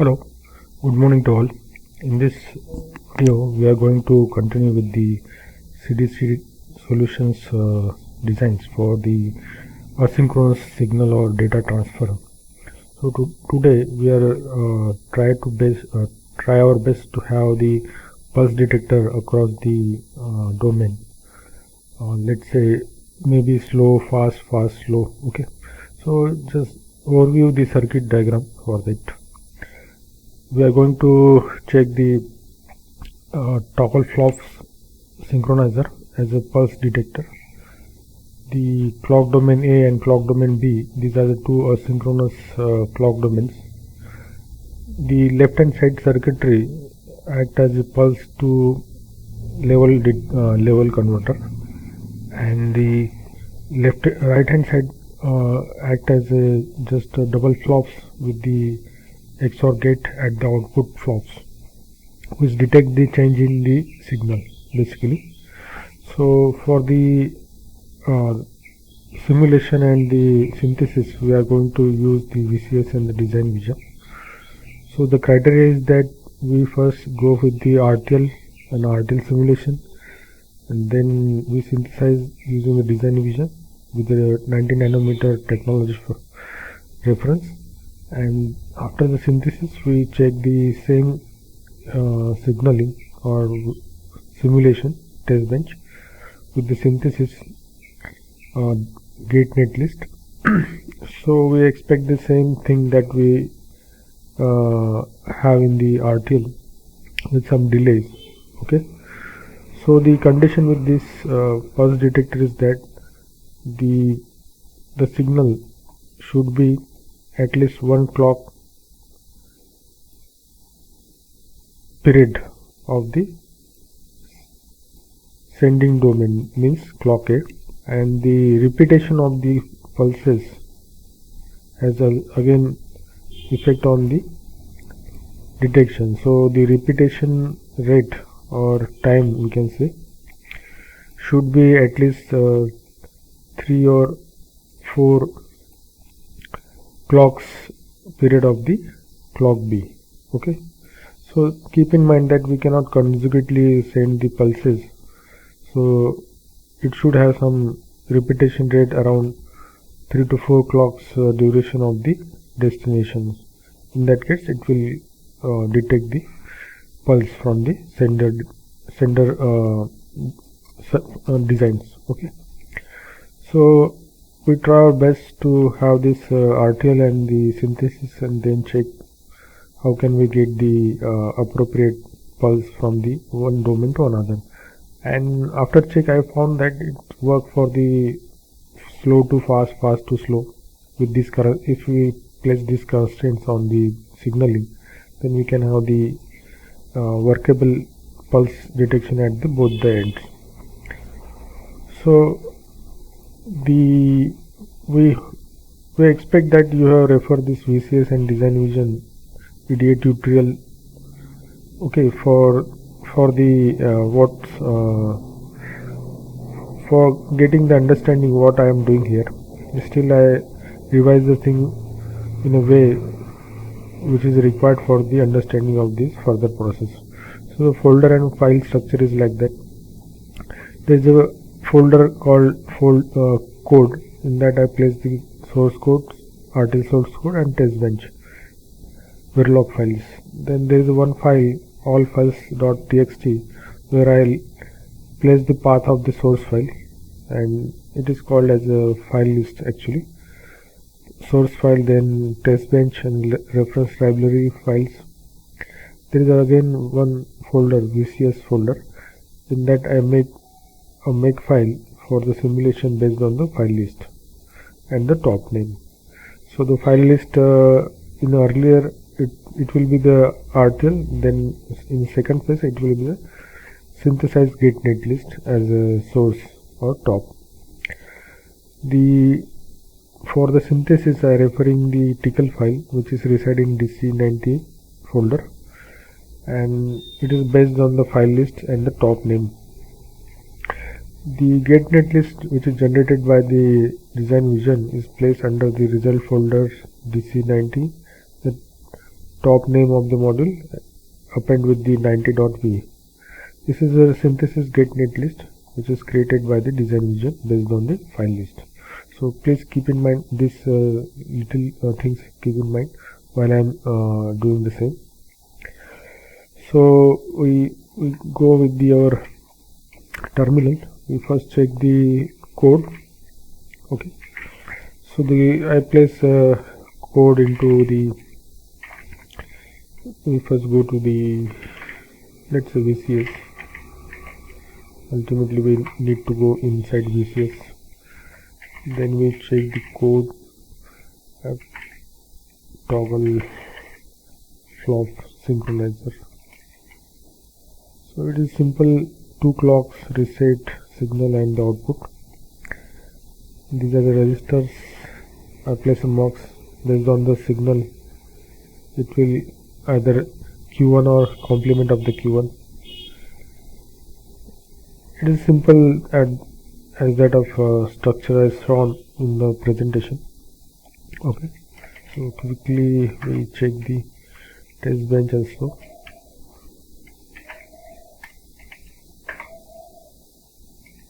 Hello, good morning to all. In this video, we are going to continue with the CDC solutions designs for the asynchronous signal or data transfer. So today we are try our best to have the pulse detector across the domain. Let's say maybe slow, fast, slow. Okay. So just overview the circuit diagram for that. We are going to check the toggle flops synchronizer as a pulse detector. The clock domain A and clock domain B, these are the two asynchronous clock domains. The left hand side circuitry act as a pulse to level converter, and the right hand side act as just a double flops with the XOR gate at the output flops, which detect the change in the signal basically. So for the simulation and the synthesis, we are going to use the VCS and the design vision. So the criteria is that we first go with the RTL and RTL simulation, and then we synthesize using the design vision with the 90 nanometer technology for reference. And after the synthesis, we check the same signaling or simulation test bench with the synthesis gate netlist. So we expect the same thing that we have in the RTL with some delays. Okay. So the condition with this pulse detector is that the signal should be at least one clock period of the sending domain, means clock A, and the repetition of the pulses has again effect on the detection. So the repetition rate or time, we can say, should be at least 3 or 4 clocks period of the clock B. Okay, so keep in mind that we cannot consecutively send the pulses, so it should have some repetition rate around 3 to 4 clocks duration of the destination. In that case, it will detect the pulse from the sender designs. Okay, so we try our best to have this RTL and the synthesis, and then check how can we get the appropriate pulse from the one domain to another. And after check, I found that it works for the slow to fast, fast to slow. With this, if we place these constraints on the signaling, then we can have the workable pulse detection at both the ends. So we expect that you have referred this VCS and design vision video tutorial. Okay, for the for getting the understanding what I am doing here. Still, I revise the thing in a way which is required for the understanding of this further process. So the folder and file structure is like that. There is a folder called code. In that I place the source code, RTL source code, and test bench Verilog files. Then there is one file, all files.txt, where I'll place the path of the source file, and it is called as a file list actually. Source file, then test bench and reference library files. There is again one folder, VCS folder. In that I make a makefile for the simulation based on the file list and the top name. So the file list in earlier it will be the RTL, then in second phase it will be the synthesized gate netlist as a source or top. For the synthesis, I referring the tickle file, which is residing in DC90 folder, and it is based on the file list and the top name. The gate netlist, which is generated by the design vision, is placed under the result folders DC90. The top name of the module, append with the 90.v. This is a synthesis get netlist which is created by the design vision based on the file list. So please keep in mind this little things, keep in mind while I am doing the same. So we go with our terminal. We first check the code. Okay, so I place code into the, we first go to the, let's say, VCS. Ultimately we need to go inside VCS. Then we check the code, toggle flop synchronizer. So it is simple, 2 clocks, reset, signal and the output. These are the registers. I place a mux based on the signal. It will either Q1 or complement of the Q1. It is simple as that of structure as shown in the presentation. Okay, so quickly we check the test bench also.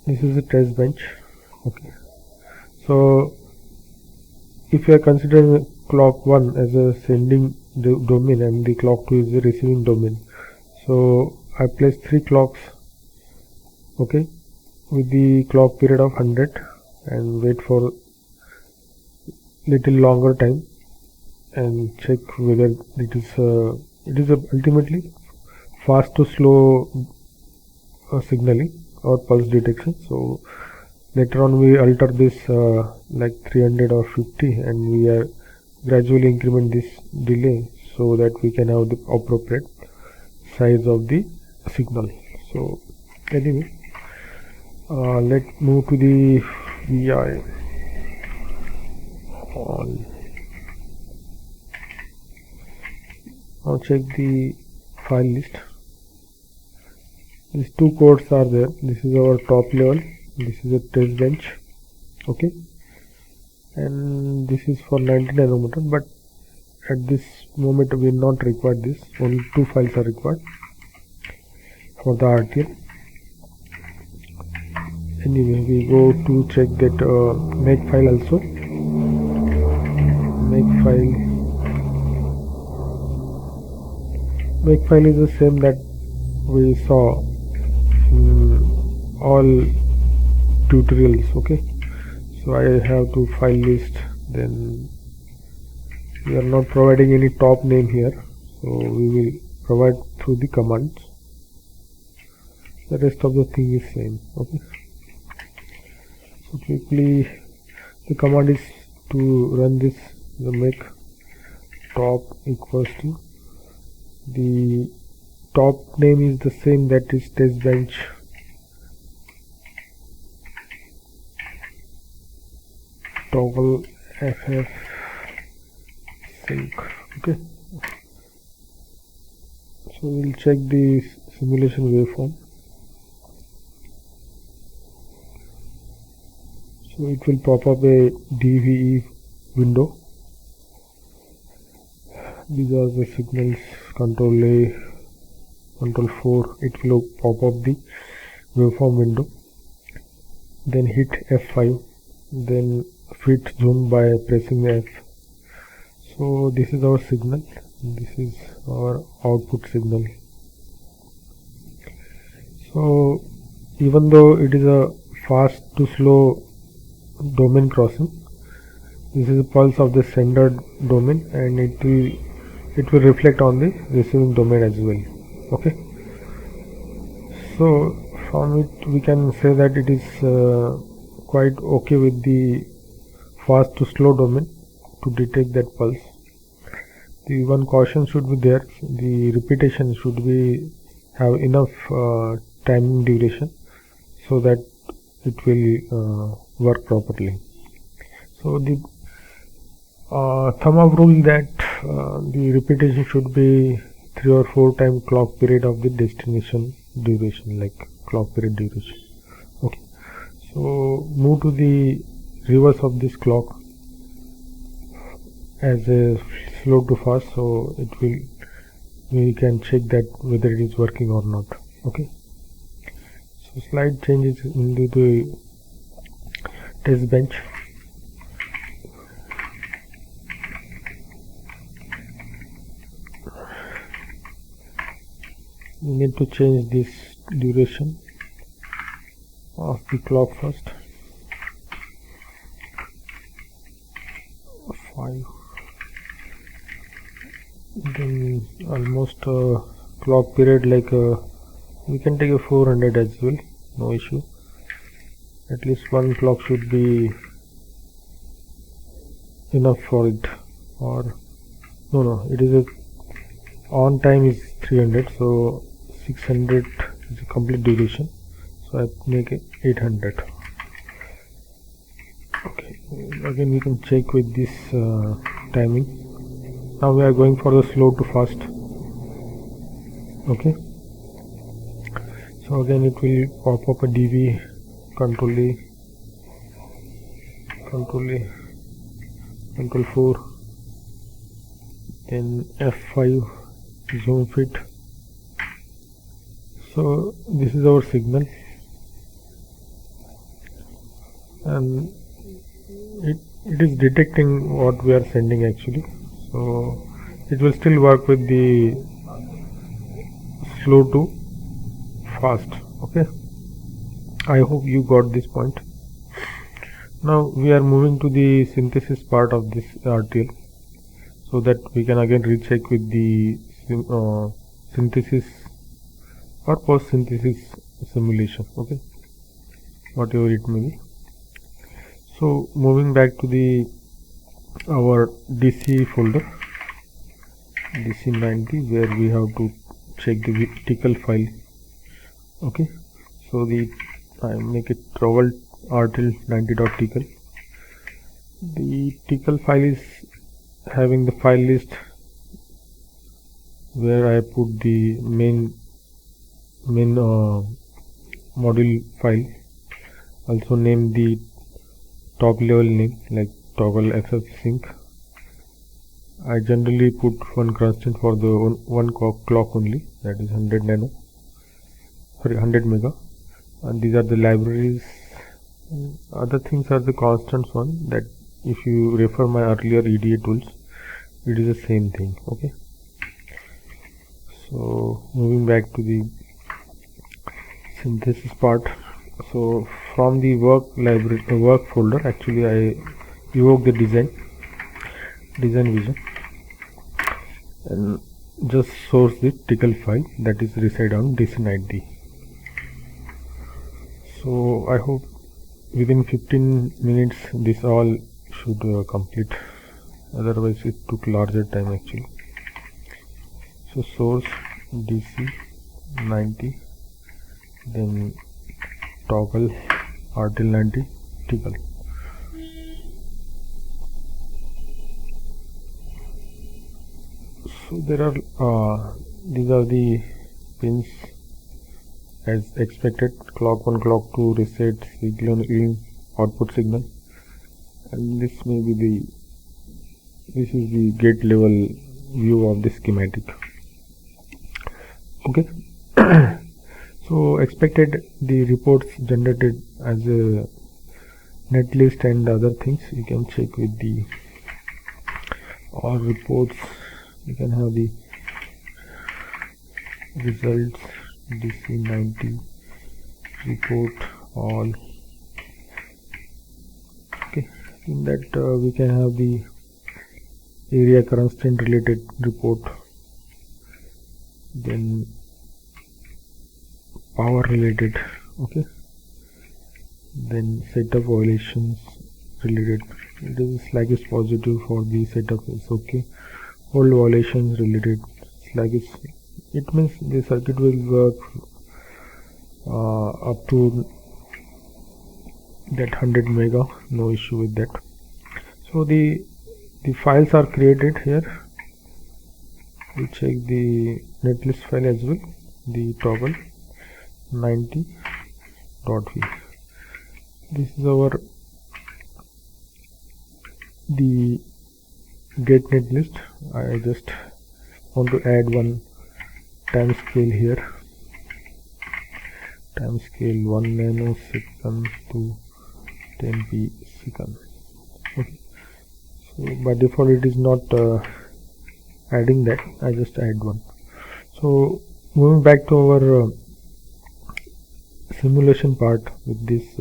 This is a test bench. Okay, so if you are considering clock 1 as a sending domain and the clock 2 is the receiving domain, so I place 3 clocks, okay, with the clock period of 100 and wait for little longer time and check whether it is ultimately fast to slow signaling or pulse detection. So later on we alter this like 300 or 50 and we are gradually increment this delay so that we can have the appropriate size of the signal. So anyway, let's move to the VI all. Now check the file list. These 2 codes are there. This is our top level, this is a test bench, okay, and this is for 90 nanometer, but at this moment we not require this, only 2 files are required for the RTL. Anyway, we go to check that Makefile also. Makefile is the same that we saw in all tutorials. Okay, so I have to file list, then we are not providing any top name here, so we will provide through the commands. The rest of the thing is same. Okay, so quickly the command is to run this, the make top equals to, the top name is the same, that is test bench toggle ff sync. Okay, so we'll check the simulation waveform. So it will pop up a DVE window. These are the signals, control A, control 4. It will pop up the waveform window. Then hit F5, then fit zoom by pressing F. So this is our signal, this is our output signal. So even though it is a fast to slow domain crossing, this is a pulse of the sender domain and it will reflect on the receiving domain as well. Okay, so from it we can say that it is quite okay with the fast to slow domain to detect that pulse. The one caution should be there, the repetition should be have enough timing duration so that it will work properly. So the thumb of rule that the repetition should be 3 or 4 times clock period of the destination duration, like clock period duration. Okay, so move to the reverse of this clock. as a slow to fast, so we can check that whether it is working or not. Okay, so slide changes into the test bench. We need to change this duration of the clock first. 5, then almost clock period, like we can take a 400 as well, no issue. At least one clock should be enough for it. Or no, it is a on time is 300, so 600 is a complete duration, so I make it 800. Okay, again we can check with this timing. Now we are going for the slow to fast. Okay, so again it will pop up a DV, control A, control 4, then F5, zoom fit. So this is our signal, and it is detecting what we are sending actually, so it will still work with the slow to fast. Okay, I hope you got this point. Now we are moving to the synthesis part of this RTL, so that we can again recheck with the synthesis or post synthesis simulation. Okay, whatever it may be. So moving back to the our DC folder, DC90, where we have to check the tickle file. Okay, so I make it travel RTL 90.tickle. The tickle file is having the file list where I put the main module file. Also name the top level name like toggle FF sync. I generally put one constant for the one clock only, that is 100 mega, and these are the libraries. Other things are the constants one, that if you refer my earlier EDA tools, it is the same thing. Okay, so moving back to the synthesis part. So from the work library, work folder, actually I evoke the design vision and just source the tickle file that is reside on DC90. So I hope within 15 minutes this all should complete, otherwise it took larger time actually. So source DC90, then toggle RTL90 tickle. So there are these are the pins as expected. Clock 1, clock 2, reset, signal in, output signal, and this is the gate level view of the schematic. Okay. So expected the reports generated as a netlist and other things. You can check with the all reports. You can have the results DC90 report all. Okay, in that we can have the area constraint related report, then power related. Okay, then setup violations related. It is slack is positive for the setup, is okay. Hold violations related, slack is, it means the circuit will work up to that 100 mega, no issue with that. So the files are created here. We check the netlist file as well, the toggle 90.v. This is our the get netlist, I just want to add one time scale here. Time scale 1 nanosecond to 10p second. Okay. So by default it is not adding that. I just add one. So moving back to our simulation part with this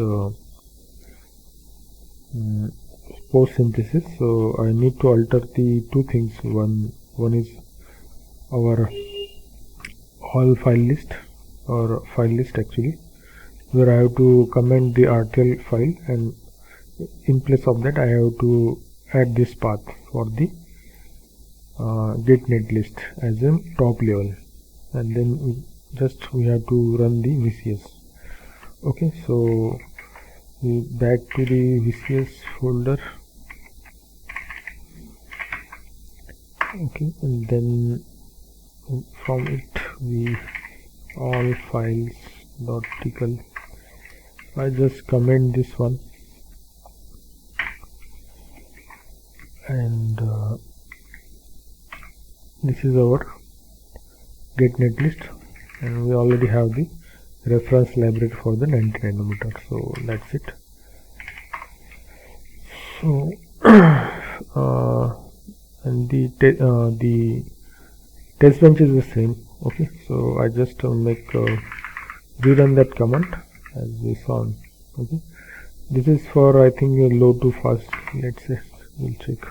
post synthesis. So I need to alter the two things. One is our all file list, or file list actually, where I have to comment the RTL file, and in place of that I have to add this path for the get netlist as a top level, and then we have to run the VCS. Okay, so we back to the VCS folder. Okay, and then from it we all files dot tickle. I just comment this one, and this is our get netlist, and we already have the reference library for the 90 nanometer. So that's it. So and the test bench is the same. Okay, so I just rerun that command as we saw. Okay, this is for, I think, low to fast. Let's say we'll check.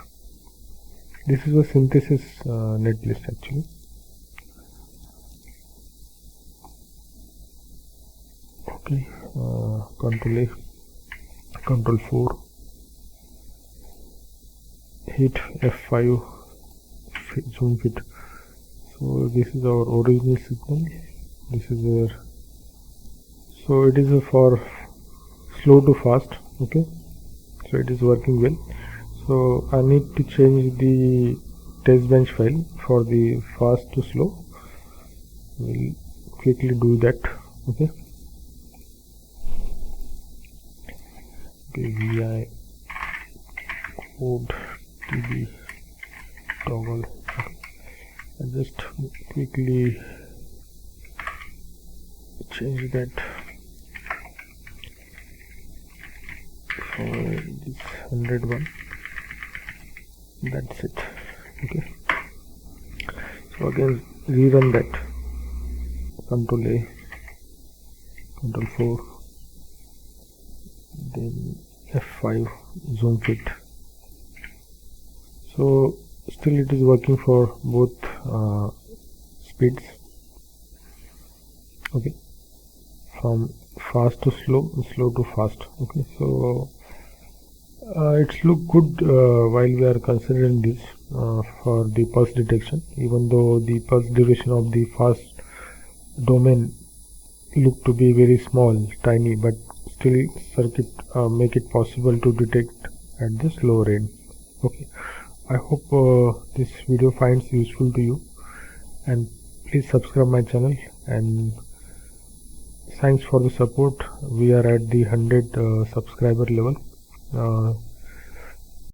This is a synthesis netlist actually. Okay, Control A, Control 4, hit F5, zoom fit. So this is our original signal. This is where, so it is for slow to fast. Okay, so it is working well. So I need to change the test bench file for the fast to slow. We'll quickly do that. Okay, vi code tb toggle. I just quickly change that for this 101. That's it. Okay, so again rerun that. Control A, Control 4, then F5, zoom fit. So still it is working for both speeds. Okay, from fast to slow, slow to fast. Okay, so it's look good while we are considering this for the pulse detection, even though the pulse duration of the fast domain look to be very small, tiny, but still circuit make it possible to detect at the slow range. Okay, I hope this video finds useful to you, and please subscribe my channel, and thanks for the support. We are at the 100 subscriber level.